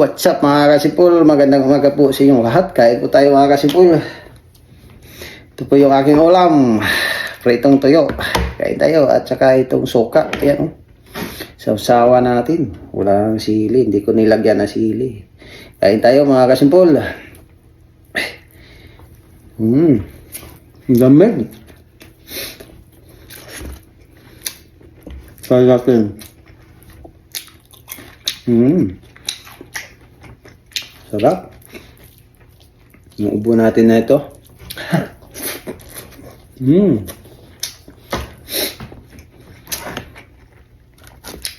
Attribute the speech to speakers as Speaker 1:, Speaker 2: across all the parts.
Speaker 1: What's up mga kasipul? Magandang umaga po sa inyong lahat. Kain po tayo mga kasipul. Ito po yung aking ulam. Pritong tuyo. Kain tayo. At saka itong suka. Ayan. Sawsawa natin. Walang sili. Hindi ko nilagyan na sili. Kain tayo mga kasipul. Lamig. Kain natin. Sarap. Naubo natin na ito.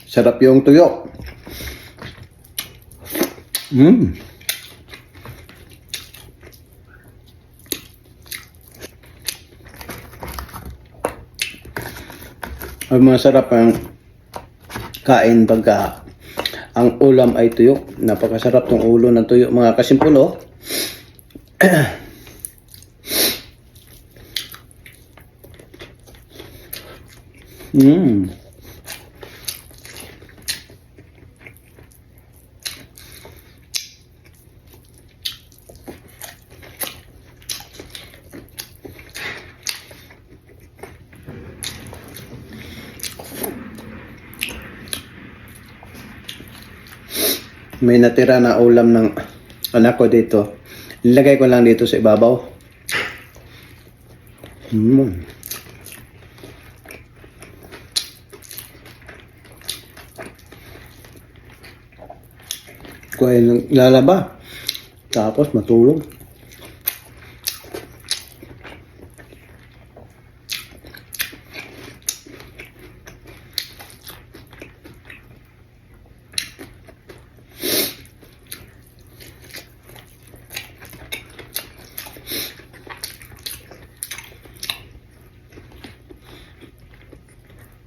Speaker 1: Sarap yung tuyo. Ay, masarap ang kain pagka ang ulam ay tuyo. Napakasarap tong ulo ng tuyo mga kasimpulo. May natira na ulam ng anak ko dito. Nilagay ko lang dito sa ibabaw. Ko ay lalaba. Tapos matulog.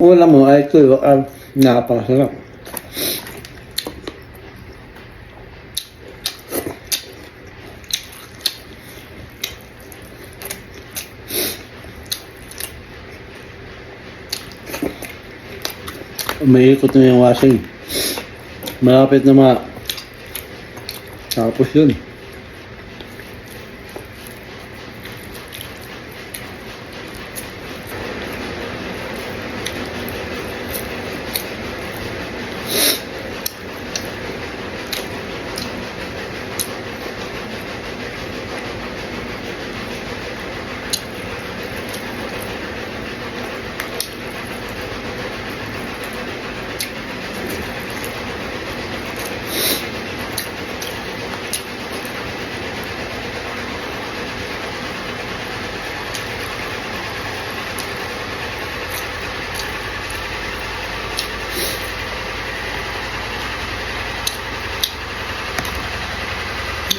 Speaker 1: Ulam mo ay tuyo ang napakasarap. Umiikot na yung washing. Malapit na tapos yun.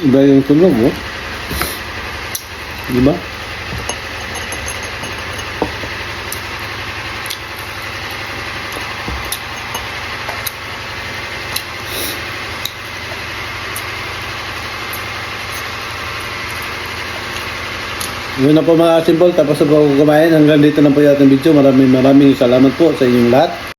Speaker 1: Iba yung tunog, oh. Diba? Yun na po mga simple. Tapos na po ako kumain. Hanggang dito na po yung ating video. Maraming salamat po sa inyong lahat.